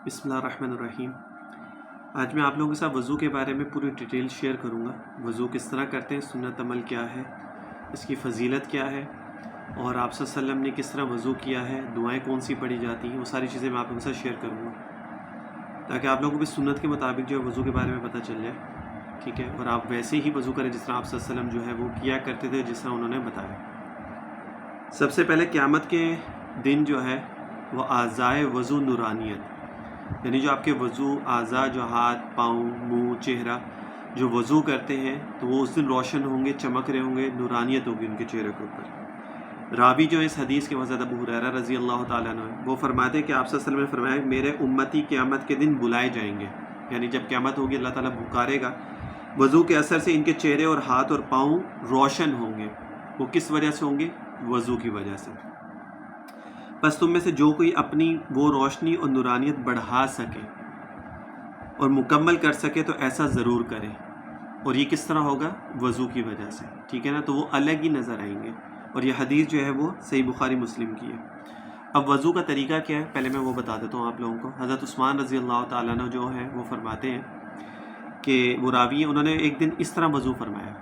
بسم اللہ الرحمن الرحیم۔ آج میں آپ لوگوں کے ساتھ وضو کے بارے میں پوری ڈیٹیل شیئر کروں گا۔ وضو کس طرح کرتے ہیں، سنت عمل کیا ہے، اس کی فضیلت کیا ہے، اور آپ صلی اللہ علیہ وسلم نے کس طرح وضو کیا ہے، دعائیں کون سی پڑھی جاتی ہیں، وہ ساری چیزیں میں آپ لوگوں کے ساتھ شیئر کروں گا تاکہ آپ لوگوں کو بھی سنت کے مطابق جو ہے وضو کے بارے میں پتہ چل جائے، ٹھیک ہے، اور آپ ویسے ہی وضو کریں جس طرح آپ صلی اللہ علیہ وسلم جو ہے وہ کیا کرتے تھے، جس طرح انہوں نے بتایا۔ سب سے پہلے قیامت کے دن جو ہے وہ اعضائے وضو نورانیت، یعنی جو آپ کے وضو اعضاء، جو ہاتھ، پاؤں، منہ، چہرہ جو وضو کرتے ہیں تو وہ اس دن روشن ہوں گے، چمک رہے ہوں گے، نورانیت ہوگی ان کے چہرے کے اوپر۔ راوی جو اس حدیث کے حضرت ابو ہریرہ رضی اللہ تعالیٰ عنہ وہ فرماتے ہیں کہ آپ صلی اللہ علیہ وسلم نے فرمایا میرے امتی قیامت کے دن بلائے جائیں گے، یعنی جب قیامت ہوگی اللہ تعالیٰ پکارے گا، وضو کے اثر سے ان کے چہرے اور ہاتھ اور پاؤں روشن ہوں گے۔ وہ کس وجہ سے ہوں گے؟ وضو کی وجہ سے۔ بس تم میں سے جو کوئی اپنی وہ روشنی اور نورانیت بڑھا سکے اور مکمل کر سکے تو ایسا ضرور کرے، اور یہ کس طرح ہوگا؟ وضو کی وجہ سے، ٹھیک ہے نا، تو وہ الگ ہی نظر آئیں گے، اور یہ حدیث جو ہے وہ صحیح بخاری مسلم کی ہے۔ اب وضو کا طریقہ کیا ہے پہلے میں وہ بتا دیتا ہوں آپ لوگوں کو۔ حضرت عثمان رضی اللہ تعالیٰ عنہ جو ہے وہ فرماتے ہیں کہ وہ راوی ہیں، انہوں نے ایک دن اس طرح وضو فرمایا۔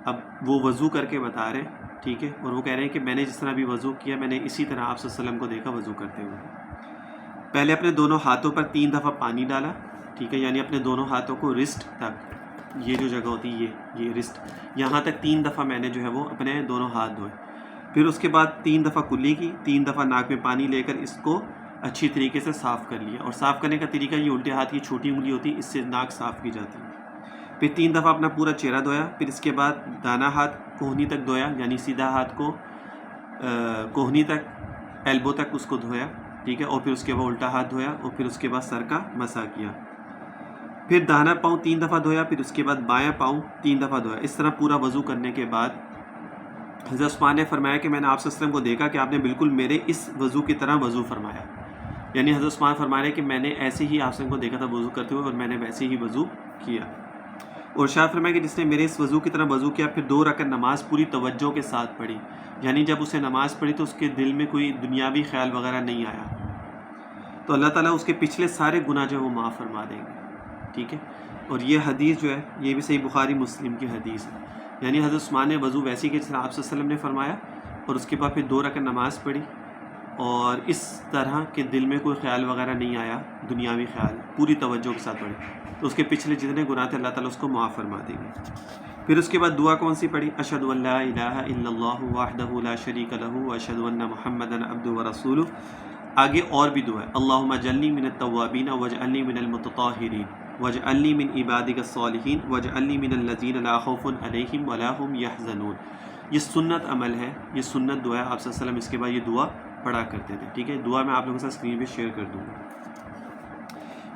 اب وہ وضو کر کے بتا رہے ہیں، ٹھیک ہے، اور وہ کہہ رہے ہیں کہ میں نے جس طرح بھی وضو کیا میں نے اسی طرح آپ صلی اللہ علیہ وسلم کو دیکھا وضو کرتے ہوئے۔ پہلے اپنے دونوں ہاتھوں پر 3 دفعہ پانی ڈالا، ٹھیک ہے، یعنی اپنے دونوں ہاتھوں کو رسٹ تک، یہ جو جگہ ہوتی ہے یہ رسٹ، یہاں تک 3 دفعہ میں نے جو ہے وہ اپنے دونوں ہاتھ دھوئے۔ پھر اس کے بعد 3 دفعہ کلی کی، 3 دفعہ ناک میں پانی لے کر اس کو اچھی طریقے سے صاف کر لیا، اور صاف کرنے کا طریقہ یہ الٹے ہاتھ کی چھوٹی انگلی ہوتی ہے، اس سے ناک صاف کی جاتی ہے۔ پھر 3 دفعہ اپنا پورا چہرہ دھویا، پھر اس کے بعد دانا ہاتھ کوہنی تک دھویا، یعنی سیدھا ہاتھ کو کوہنی تک، ایلبو تک اس کو دھویا، ٹھیک ہے، اور پھر اس کے بعد الٹا ہاتھ دھویا، اور پھر اس کے بعد سر کا مسح کیا۔ پھر دانا پاؤں 3 دفعہ دھویا، پھر اس کے بعد بایاں پاؤں 3 دفعہ دھویا۔ اس طرح پورا وضو کرنے کے بعد حضرت عثمان نے فرمایا کہ میں نے آپ صلی اللہ علیہ وسلم کو دیکھا کہ آپ نے بالکل میرے اس وضو کی طرح وضو فرمایا، یعنی حضرت عثمان فرما رہے ہیں کہ میں نے ایسے ہی آپ صلی اللہ علیہ وسلم کو دیکھا تھا وضو کرتے ہوئے، اور میں نے ویسے ہی وضو کیا۔ اور شاہ فرمایا کہ جس نے میرے اس وضو کی طرح وضو کیا پھر 2 رکعت نماز پوری توجہ کے ساتھ پڑھی، یعنی جب اسے نماز پڑھی تو اس کے دل میں کوئی دنیاوی خیال وغیرہ نہیں آیا، تو اللہ تعالیٰ اس کے پچھلے سارے گناہ جو ہے وہ معاف فرما دیں گے، ٹھیک ہے۔ اور یہ حدیث جو ہے یہ بھی صحیح بخاری مسلم کی حدیث ہے، یعنی حضرت عثمان نے وضو ویسی کہ جس طرح آپ صلی اللہ علیہ وسلم نے فرمایا، اور اس کے بعد پھر 2 رکعت نماز پڑھی، اور اس طرح کہ دل میں کوئی خیال وغیرہ نہیں آیا، دنیاوی خیال، پوری توجہ کے ساتھ پڑھی، تو اس کے پچھلے جتنے گناہ تھے اللہ تعالیٰ اس کو معاف فرما دیں گے۔ پھر اس کے بعد دعا کون سی پڑھی؟ اشہد ان لا الہ الا اللہ وحدہ لا شریک لہ واشہد ان محمدا عبدہ ورسولہ۔ آگے اور بھی دعا ہے، اللہم اجعلنی من التوابین واجعلنی من المتطہرین واجعلنی من عبادک الصالحین واجعلنی من الذین لا خوف علیہم ولا هم یحزنون۔ یہ سنت عمل ہے، یہ سنت دعا ہے، آپ صلی اللہ علیہ وسلم اس کے بعد یہ دعا پڑھا کرتے تھے، ٹھیک ہے۔ دعا میں آپ لوگوں کے ساتھ اسکرین پہ شیئر کر دوں گا۔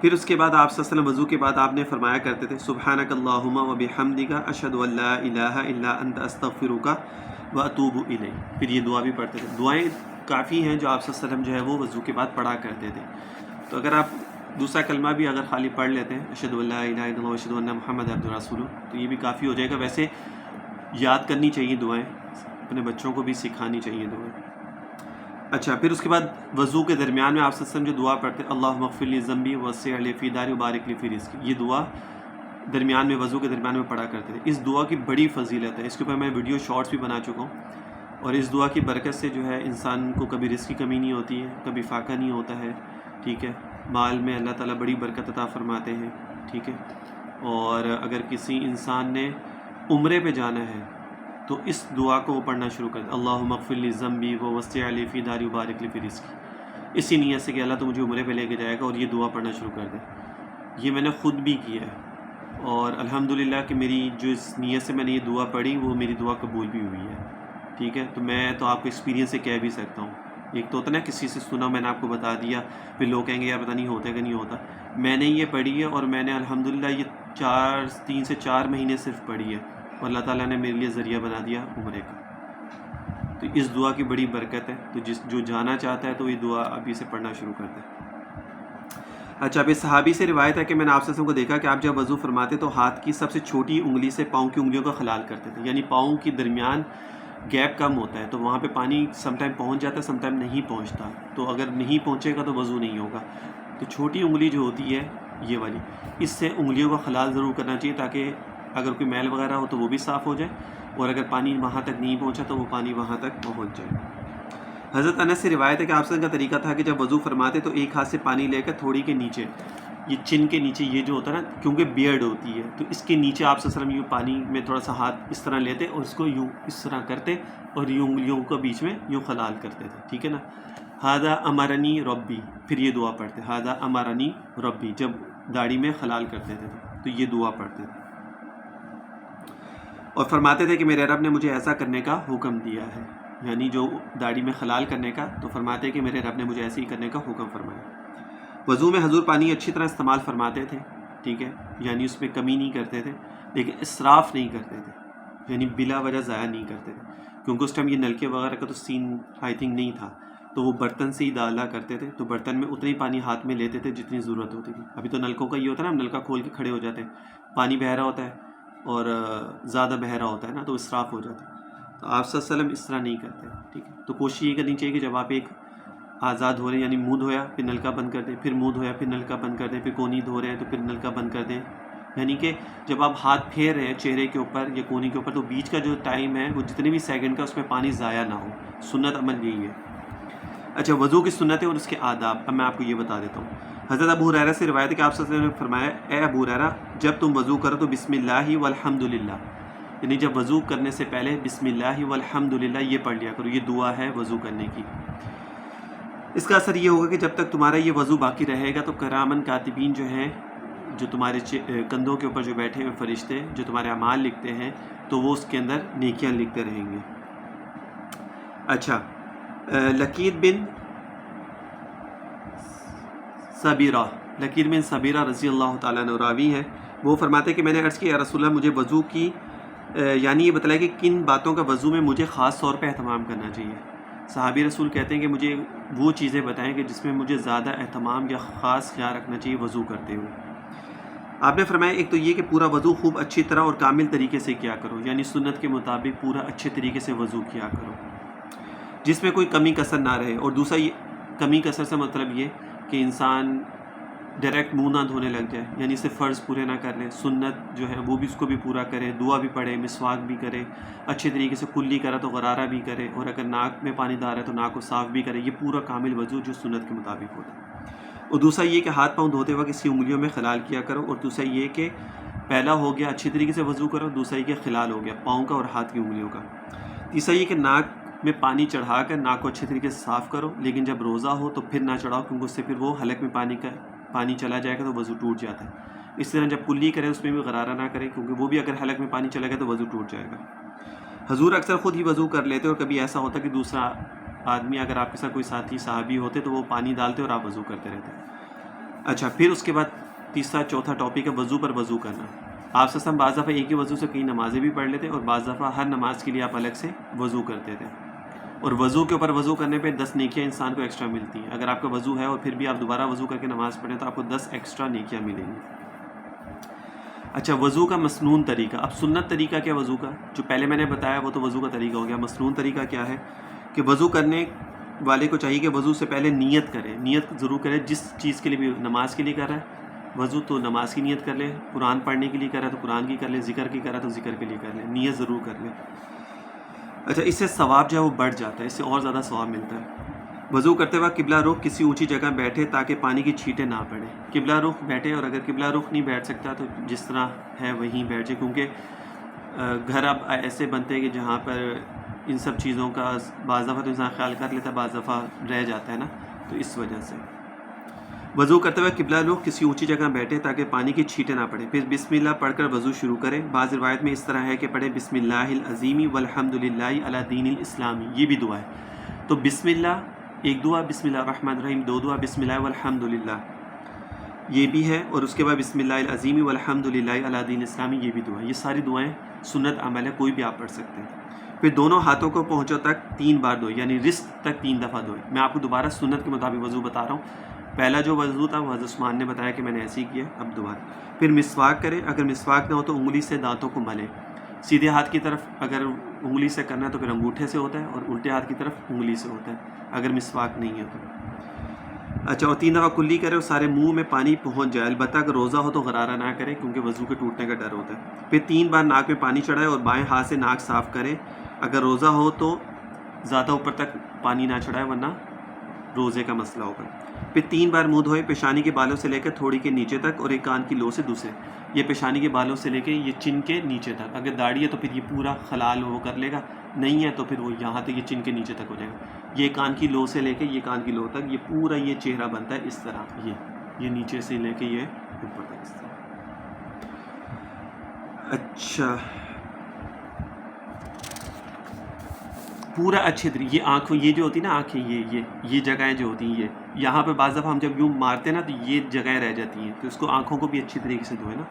پھر اس کے بعد آپ صلی اللہ علیہ وسلم وضو کے بعد آپ نے فرمایا کرتے تھے سبحانک اللہم و بحمدک اشہد ان لا الہ الا انت استغفرک و اتوب الیک۔ پھر یہ دعا بھی پڑھتے تھے۔ دعائیں کافی ہیں جو آپ صلی اللہ علیہ وسلم جو ہے وہ وضو کے بعد پڑھا کرتے تھے، تو اگر آپ دوسرا کلمہ بھی اگر خالی پڑھ لیتے ہیں اشہد ان لا الہ الا اللہ اشہد ان محمد عبدہ ورسولہ، تو یہ بھی کافی ہو جائے گا۔ ویسے یاد کرنی چاہیے دعائیں، اپنے بچوں کو بھی سکھانی چاہیے دعائیں۔ اچھا، پھر اس کے بعد وضو کے درمیان میں آپ صلی اللہ علیہ وسلم جو دعا پڑھتے اللہم اغفر لی ذنبی وسع لی فی داری وبارک لی فی رزقی، یہ دعا درمیان میں وضو کے درمیان میں پڑھا کرتے تھے۔ اس دعا کی بڑی فضیلت ہے، اس کے اوپر میں ویڈیو شارٹس بھی بنا چکا ہوں، اور اس دعا کی برکت سے جو ہے انسان کو کبھی رزق کی کمی نہیں ہوتی ہے، کبھی فاقہ نہیں ہوتا ہے، ٹھیک ہے، مال میں اللہ تعالیٰ بڑی برکت عطا فرماتے ہیں، ٹھیک ہے۔ اور اگر کسی انسان نے عمرے پہ جانا ہے تو اس دعا کو وہ پڑھنا شروع کر دے، اللہم اغفر لی ذنبی ووسع لی فی داری وبارک لی فی رزقی، اسی نیت سے کہ اللہ تو مجھے عمرے پہ لے کے جائے گا، اور یہ دعا پڑھنا شروع کر دے۔ یہ میں نے خود بھی کیا ہے، اور الحمدللہ کہ میری جو اس نیت سے میں نے یہ دعا پڑھی وہ میری دعا قبول بھی ہوئی ہے، ٹھیک ہے۔ تو میں تو آپ کو ایکسپیرینس سے کہہ بھی سکتا ہوں، ایک تو ہوتا نا کسی سے سنا میں نے آپ کو بتا دیا، پھر لوگ کہیں گے یار پتہ نہیں ہوتا کہ نہیں ہوتا، میں نے یہ پڑھی ہے، اور میں نے الحمدللہ یہ 3 سے 4 مہینے صرف پڑھی ہے، اور اللہ تعالیٰ نے میرے لیے ذریعہ بنا دیا عمرے کا۔ تو اس دعا کی بڑی برکت ہے، تو جو جانا چاہتا ہے تو یہ دعا ابھی سے پڑھنا شروع کر دے۔ اچھا، اب اس صحابی سے روایت ہے کہ میں نے آپ سے کو دیکھا کہ آپ جب وضو فرماتے تو ہاتھ کی سب سے چھوٹی انگلی سے پاؤں کی انگلیوں کا خلال کرتے تھے، یعنی پاؤں کی درمیان گیپ کم ہوتا ہے، تو وہاں پہ پانی سم ٹائم پہنچ جاتا ہے، سم ٹائم نہیں پہنچتا، تو اگر نہیں پہنچے گا تو وضو نہیں ہوگا۔ تو چھوٹی انگلی جو ہوتی ہے یہ والی، اس سے انگلیوں کا خلال ضرور کرنا چاہیے تاکہ اگر کوئی میل وغیرہ ہو تو وہ بھی صاف ہو جائے، اور اگر پانی وہاں تک نہیں پہنچا تو وہ پانی وہاں تک پہنچ جائے۔ حضرت انس سے روایت ہے کہ آپ کا طریقہ تھا کہ جب وضو فرماتے تو ایک ہاتھ سے پانی لے کر تھوڑی کے نیچے، یہ چن کے نیچے یہ جو ہوتا ہے نا، کیونکہ بیئرڈ ہوتی ہے تو اس کے نیچے آپ صلی اللہ علیہ وسلم یوں پانی میں تھوڑا سا ہاتھ اس طرح لیتے اور اس کو یوں اس طرح کرتے اور یوں انگلیوں کو بیچ میں یوں خلال کرتے تھے، ٹھیک ہے نا۔ ہادہ امرنی ربی، پھر یہ دعا پڑھتے، ہادہ امرنی ربی، جب داڑھی میں خلال کرتے تھے تو یہ دعا پڑھتے تھے اور فرماتے تھے کہ میرے رب نے مجھے ایسا کرنے کا حکم دیا ہے، یعنی جو داڑھی میں خلال کرنے کا، تو فرماتے ہیں کہ میرے رب نے مجھے ایسے ہی کرنے کا حکم فرمایا۔ وضو میں حضور پانی اچھی طرح استعمال فرماتے تھے، ٹھیک ہے، یعنی اس میں کمی نہیں کرتے تھے، لیکن اسراف نہیں کرتے تھے، یعنی بلا وجہ ضائع نہیں کرتے تھے، کیونکہ اس ٹائم یہ نلکے وغیرہ کا تو سین آئی تھنک نہیں تھا، تو وہ برتن سے ہی ڈالا کرتے تھے، تو برتن میں اتنی پانی ہاتھ میں لیتے تھے جتنی ضرورت ہوتی تھی۔ ابھی تو نلکوں کا یہ ہوتا ہے نا، ہم نلکا کھول کے کھڑے ہو جاتے ہیں، پانی بہہ رہا ہوتا ہے اور زیادہ بہہ رہا ہوتا ہے نا، تو اسراف ہو جاتا ہے۔ تو آپ صلی اللہ علیہ وسلم اس طرح نہیں کرتے، ٹھیک ہے۔ تو کوشش یہ کرنی چاہیے کہ جب آپ ایک آزاد ہو رہے ہیں، یعنی منہ دھویا پھر نلکا بند کر دیں، پھر منہ دھویا پھر نلکا بند کر دیں، پھر کونی دھو رہے ہیں تو پھر نلکا بند کر دیں، یعنی کہ جب آپ ہاتھ پھیر رہے ہیں چہرے کے اوپر یا کونی کے اوپر تو بیچ کا جو ٹائم ہے وہ جتنے بھی سیکنڈ کا اس میں پانی ضائع نہ ہو۔ سنت عمل یہی ہے۔ اچھا، وضو کی سنتیں اور اس کے آداب، اب میں آپ کو یہ بتا دیتا ہوں۔ حضرت ابو ہریرہ سے روایت ہے کہ آپ صلی اللہ علیہ وسلم نے فرمایا، اے ابو ہریرہ، جب تم وضو کرو تو بسم اللہ والحمد للہ، یعنی جب وضو کرنے سے پہلے بسم اللہ والحمد للہ یہ پڑھ لیا کرو، یہ دعا ہے وضو کرنے کی۔ اس کا اثر یہ ہوگا کہ جب تک تمہارا یہ وضو باقی رہے گا تو کرامن کاتبین جو ہیں، جو تمہارے کندھوں کے اوپر جو بیٹھے ہوئے فرشتے جو تمہارے اعمال لکھتے ہیں، تو وہ اس کے اندر نیکیاں لکھتے رہیں گے۔ اچھا، لقید بن صبیرہ رضی اللہ تعالیٰ عنہ راوی ہیں، وہ فرماتے ہیں کہ میں نے عرض کیا یا رسول اللہ، مجھے وضو کی یعنی یہ بتلایا کہ کن باتوں کا وضو میں مجھے خاص طور پہ اہتمام کرنا چاہیے۔ صحابی رسول کہتے ہیں کہ مجھے وہ چیزیں بتائیں کہ جس میں مجھے زیادہ اہتمام یا خاص خیال رکھنا چاہیے وضو کرتے ہوئے۔ آپ نے فرمایا ایک تو یہ کہ پورا وضو خوب اچھی طرح اور کامل طریقے سے کیا کرو، یعنی سنت کے مطابق پورا اچھے طریقے سے وضو کیا کرو جس میں کوئی کمی کسر نہ رہے، اور دوسرا یہ کمی کسر سے مطلب یہ کہ انسان ڈائریکٹ منہ نہ دھونے لگ جائے، یعنی صرف فرض پورے نہ کر لے، سنت جو ہے وہ بھی اس کو بھی پورا کرے، دعا بھی پڑھے، مسواک بھی کرے، اچھے طریقے سے کلی کرا تو غرارہ بھی کرے، اور اگر ناک میں پانی دار ہے تو ناک کو صاف بھی کرے، یہ پورا کامل وضو جو سنت کے مطابق ہوتا ہے۔ اور دوسرا یہ کہ ہاتھ پاؤں دھوتے وقت کسی انگلیوں میں خلال کیا کرو، اور دوسرا یہ کہ پہلا ہو گیا اچھی طریقے سے وضو کرو، دوسرا یہ کہ خلال ہو گیا پاؤں کا اور ہاتھ کی انگلیوں کا، تیسرا یہ کہ ناک میں پانی چڑھا کر ناک کو اچھے طریقے سے صاف کرو، لیکن جب روزہ ہو تو پھر نہ چڑھاؤ، کیونکہ اس سے پھر وہ حلق میں پانی چلا جائے گا تو وضو ٹوٹ جاتا ہے۔ اس طرح جب کلی کرے اس میں بھی غرارہ نہ کرے، کیونکہ وہ بھی اگر حلق میں پانی چلا گیا تو وضو ٹوٹ جائے گا۔ حضور اکثر خود ہی وضو کر لیتے، اور کبھی ایسا ہوتا کہ دوسرا آدمی اگر آپ کے ساتھ کوئی ساتھی صحابی ہوتے تو وہ پانی ڈالتے اور آپ وضو کرتے رہتے۔ اچھا، پھر اس کے بعد تیسرا چوتھا ٹاپک ہے وضو پر وضو کرنا۔ آپ سے بعض دفعہ ایک ہی وضو سے کئی نمازیں بھی پڑھ لیتے، اور بعض دفعہ ہر نماز کے لیے آپ الگ سے وضو کرتے تھے، اور وضو کے اوپر وضو کرنے پہ 10 نیکیاں انسان کو ایکسٹرا ملتی ہیں۔ اگر آپ کا وضو ہے اور پھر بھی آپ دوبارہ وضو کر کے نماز پڑھیں تو آپ کو 10 ایکسٹرا نیکیاں ملیں گی۔ اچھا، وضو کا مسنون طریقہ۔ اب سنت طریقہ کیا وضو کا؟ جو پہلے میں نے بتایا وہ تو وضو کا طریقہ ہو گیا۔ مسنون طریقہ کیا ہے کہ وضو کرنے والے کو چاہیے کہ وضو سے پہلے نیت کرے، نیت ضرور کرے، جس چیز کے لیے بھی، نماز کے لیے کر رہا ہے وضو تو نماز کی نیت کر لے، قرآن پڑھنے کے لیے کر رہا ہے تو قرآن کی کر لے، ذکر کی کر رہا ہے تو ذکر کے لیے کر لے، نیت ضرور کر لے۔ اچھا، اس سے ثواب جو ہے وہ بڑھ جاتا ہے، اس سے اور زیادہ ثواب ملتا ہے۔ وضو کرتے وقت قبلہ رخ کسی اونچی جگہ بیٹھے تاکہ پانی کی چھینٹیں نہ پڑیں۔ قبلہ رخ بیٹھے، اور اگر قبلہ رخ نہیں بیٹھ سکتا تو جس طرح ہے وہیں بیٹھ جائے، کیونکہ گھر اب ایسے بنتے ہیں کہ جہاں پر ان سب چیزوں کا بعض دفعہ تو انسان خیال کر لیتا ہے، بعض دفعہ رہ جاتا ہے نا، تو اس وجہ سے وضو کرتے ہوئے قبلہ رخ کسی اونچی جگہ بیٹھے تاکہ پانی کی چھینٹیں نہ پڑیں، پھر بسم اللہ پڑھ کر وضو شروع کریں۔ بعض روایت میں اس طرح ہے کہ پڑھے بسم اللہ العظیم والحمد للہ علی دین الاسلام، یہ بھی دعا ہے۔ تو بسم اللہ ایک دعا، بسم اللہ الرحمن الرحیم دو دعا، بسم اللہ والحمد للہ یہ بھی ہے، اور اس کے بعد بسم اللہ العظیم والحمد للہ علی دین الاسلام یہ بھی دعا ہے۔ یہ ساری دعائیں سنت عمل ہے، کوئی بھی آپ پڑھ سکتے ہیں۔ پھر دونوں ہاتھوں کو پہنچوں تک 3 بار دھوئے، یعنی رزق تک 3 دفعہ دھوئے۔ میں آپ کو دوبارہ سنت کے مطابق وضو بتا رہا ہوں۔ پہلا جو وضو تھا وہ حضرت عثمان نے بتایا کہ میں نے ایسے ہی کیا، اب دوبارہ۔ پھر مسواک کرے، اگر مسواک نہ ہو تو انگلی سے دانتوں کو ملے، سیدھے ہاتھ کی طرف اگر انگلی سے کرنا ہے تو پھر انگوٹھے سے ہوتا ہے، اور الٹے ہاتھ کی طرف انگلی سے ہوتا ہے اگر مسواک نہیں ہے تو۔ اچھا، اور 3 دفعہ کلی کرے اور سارے منہ میں پانی پہنچ جائے، البتہ اگر روزہ ہو تو غرارہ نہ کرے کیونکہ وضو کے ٹوٹنے کا ڈر ہوتا ہے۔ پھر 3 بار ناک میں پانی چڑھائے اور بائیں ہاتھ سے ناک صاف کرے، اگر روزہ ہو تو زیادہ اوپر تک پانی نہ چڑھائے ورنہ روزے کا مسئلہ ہوگا۔ پھر 3 بار منہ دھوئے، پیشانی کے بالوں سے لے کر تھوڑی کے نیچے تک، اور ایک کان کی لو سے دوسرے۔ یہ پیشانی کے بالوں سے لے کے یہ چن کے نیچے تک، اگر داڑھی ہے تو پھر یہ پورا خلال وہ کر لے گا، نہیں ہے تو پھر وہ یہاں تک یہ چن کے نیچے تک ہو جائے گا۔ یہ کان کی لو سے لے کے یہ کان کی لو تک یہ پورا یہ چہرہ بنتا ہے اس طرح، یہ نیچے سے لے کے یہ اوپر تک اس طرح۔ اچھا، پورا اچھے طریقے، یہ آنکھوں یہ جو ہوتی ہے نا آنکھیں، یہ جگہیں جو ہوتی ہیں، یہاں پہ بعض دفعہ ہم جب یوں مارتے ہیں نا تو یہ جگہیں رہ جاتی ہیں، تو اس کو آنکھوں کو بھی اچھی طریقے سے دھوئے نا۔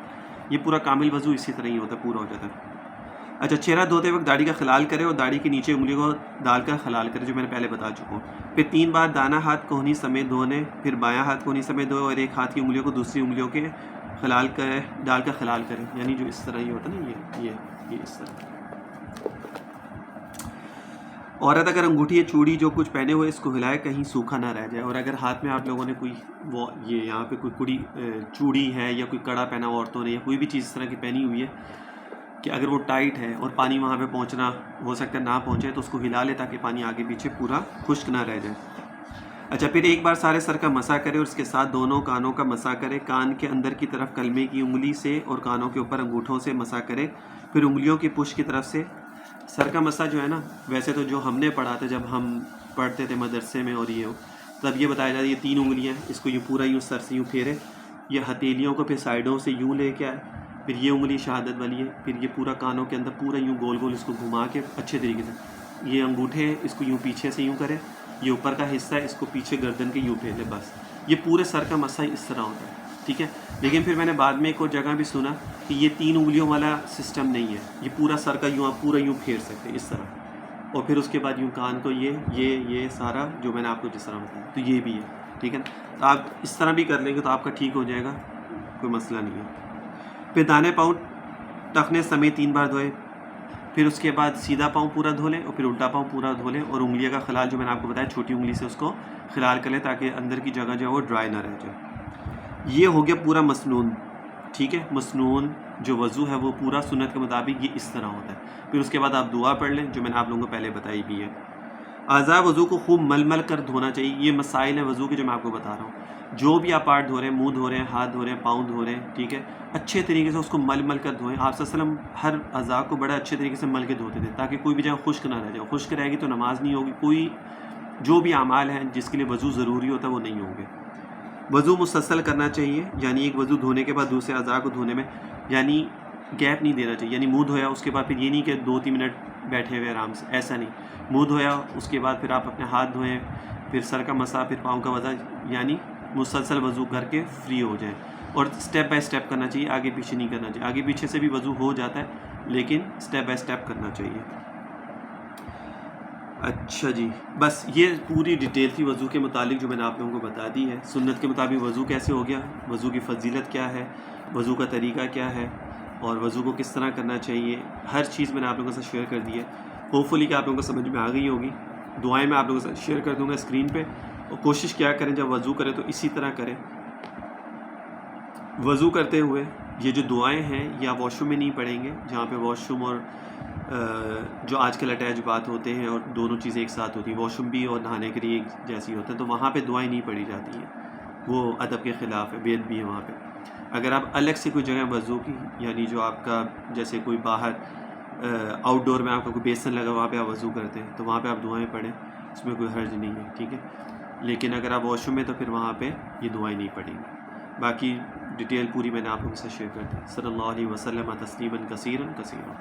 یہ پورا کامل وضو اسی طرح ہی ہوتا ہے، پورا ہو جاتا ہے۔ اچھا، چہرہ دھوتے وقت داڑھی کا خلال کرے اور داڑھی کے نیچے انگلی کو ڈال کر خلال کرے، جو میں نے پہلے بتا چکا ہوں۔ پھر 3 بار دانا ہاتھ کوہنی سمیت دھونے، پھر بایاں ہاتھ کوہنی سمیت دھوئے اور ایک ہاتھ کی انگلیوں کو دوسری انگلیوں کے خلال کرے، ڈال کر خلال کرے، یعنی جو اس طرح ہی ہوتا ہے نا، یہ اس طرح۔ عورت اگر انگوٹھی یا چوڑی جو کچھ پہنے ہوئے اس کو ہلائے کہیں سوکھا نہ رہ جائے، اور اگر ہاتھ میں آپ لوگوں نے کوئی یہ یہاں پہ کوئی چوڑی ہے یا کوئی کڑا پہنا عورتوں نے یا کوئی بھی چیز اس طرح کی پہنی ہوئی ہے کہ اگر وہ ٹائٹ ہے اور پانی وہاں پہ پہنچنا ہو سکتا ہے نہ پہنچے، تو اس کو ہلا لے تاکہ پانی آگے پیچھے پورا خشک نہ رہ جائے۔ اچھا، پھر ایک بار سارے سر کا مسح کرے اور اس کے ساتھ دونوں کانوں کا مسح کرے، کان کے اندر کی طرف کلمے کی انگلی سے اور کانوں کے اوپر انگوٹھوں سے مسح کرے، پھر انگلیوں کی پشت کی طرف سے۔ سر کا مسح جو ہے نا، ویسے تو جو ہم نے پڑھا تھا جب ہم پڑھتے تھے مدرسے میں اور یہ تب یہ بتایا جاتا ہے یہ 3 انگلیاں، اس کو یوں پورا یوں سر سے یوں پھیرے، یہ ہتھیلیوں کو پھر سائڈوں سے یوں لے کے آئے، پھر یہ انگلی شہادت والی ہے، پھر یہ پورا کانوں کے اندر پورا یوں گول گول اس کو گھما کے اچھے طریقے سے، یہ انگوٹھے اس کو یوں پیچھے سے یوں کرے، یہ اوپر کا حصہ ہے اس کو پیچھے گردن کے یوں پھیلے، بس یہ پورے سر کا مسح اس طرح ہوتا ہے، ٹھیک ہے۔ لیکن پھر میں نے بعد میں ایک اور جگہ بھی سنا کہ یہ 3 انگلیوں والا سسٹم نہیں ہے، یہ پورا سر کا یوں آپ پورا یوں پھیر سکتے ہیں اس طرح، اور پھر اس کے بعد یوں کان کو یہ سارا جو میں نے آپ کو جس طرح بتایا تو یہ بھی ہے، ٹھیک ہے نا۔ تو آپ اس طرح بھی کر لیں گے تو آپ کا ٹھیک ہو جائے گا، کوئی مسئلہ نہیں ہے۔ پھر دانے پاؤں ٹخنے سمیت 3 بار دھوئے، پھر اس کے بعد سیدھا پاؤں پورا دھو لیں اور پھر الٹا پاؤں پورا دھو لیں، اور انگلیوں کا خلال جو میں نے آپ کو بتایا چھوٹی انگلی سے اس کو خلال کر لیں تاکہ اندر کی جگہ جو ہے وہ ڈرائی نہ رہ جائے۔ یہ ہو گیا پورا مسنون، ٹھیک ہے۔ مسنون جو وضو ہے وہ پورا سنت کے مطابق یہ اس طرح ہوتا ہے۔ پھر اس کے بعد آپ دعا پڑھ لیں جو میں نے آپ لوگوں کو پہلے بتائی بھی ہے۔ اعضاء وضو کو خوب مل مل کر دھونا چاہیے، یہ مسائل ہیں وضو کے جو میں آپ کو بتا رہا ہوں۔ جو بھی آپ پارٹ دھو رہے ہیں، منہ دھو رہے ہیں، ہاتھ دھو رہے ہیں، پاؤں دھو رہے ہیں، ٹھیک ہے، اچھے طریقے سے اس کو مل مل کر دھوئیں۔ آپ صلی اللہ علیہ وسلم ہر اعضاء کو بڑے اچھے طریقے سے مل کے دھوتے تھے تاکہ کوئی بھی جگہ خشک نہ رہ جائے، خشک رہے گی تو نماز نہیں ہوگی، کوئی جو بھی اعمال ہیں جس کے لیے وضو ضروری ہوتا ہے وہ نہیں ہوں گے۔ وضو مسلسل کرنا چاہیے، یعنی ایک وضو دھونے کے بعد دوسرے اعضاء کو دھونے میں یعنی گیپ نہیں دینا چاہیے، یعنی منہ دھویا اس کے بعد پھر یہ نہیں کہ 2-3 منٹ بیٹھے ہوئے آرام سے، ایسا نہیں۔ منہ دھویا اس کے بعد پھر آپ اپنے ہاتھ دھوئیں، پھر سر کا مسح، پھر پاؤں کا وضع، یعنی مسلسل وضو کر کے فری ہو جائیں، اور سٹیپ بائی سٹیپ کرنا چاہیے، آگے پیچھے نہیں کرنا چاہیے۔ آگے پیچھے سے بھی وضو ہو جاتا ہے لیکن سٹیپ بائی سٹیپ کرنا چاہیے۔ اچھا جی، بس یہ پوری ڈیٹیل تھی وضو کے متعلق جو میں نے آپ لوگوں کو بتا دی ہے۔ سنت کے مطابق وضو کیسے ہو گیا، وضو کی فضیلت کیا ہے، وضو کا طریقہ کیا ہے، اور وضو کو کس طرح کرنا چاہیے، ہر چیز میں نے آپ لوگوں کے ساتھ شیئر کر دی ہے۔ ہوپ فلی کہ آپ لوگوں کو سمجھ میں آ گئی ہوگی۔ دعائیں میں آپ لوگوں کے ساتھ شیئر کر دوں گا اسکرین پہ، اور کوشش کیا کریں جب وضو کریں تو اسی طرح کریں۔ وضو کرتے ہوئے یہ جو دعائیں ہیں یا واش روم میں نہیں پڑھیں گے، جہاں پہ واش روم اور جو آج کل اٹیچ بات ہوتے ہیں اور دونوں چیزیں ایک ساتھ ہوتی ہیں، واش روم بھی اور نہانے کے لیے ایک جیسی ہوتا ہے، تو وہاں پہ دعائیں نہیں پڑھی جاتی ہیں، وہ ادب کے خلاف ہے، بے ادبی ہے وہاں پہ۔ اگر آپ الگ سے کوئی جگہ وضو کی، یعنی جو آپ کا جیسے کوئی باہر آؤٹ ڈور میں آپ کا کوئی بیسن لگا وہاں پہ آپ وضو کرتے ہیں تو وہاں پہ آپ دعائیں پڑھیں، اس میں کوئی حرج نہیں ہے، ٹھیک ہے۔ لیکن اگر آپ واش روم میں تو پھر وہاں پہ یہ دعائیں نہیں پڑھیں گے۔ باقی ڈیٹیل پوری میں نے آپ لوگوں سے شیئر کر دی۔ صلی اللہ علیہ وسلم تسلیما کثیرا کثیرا۔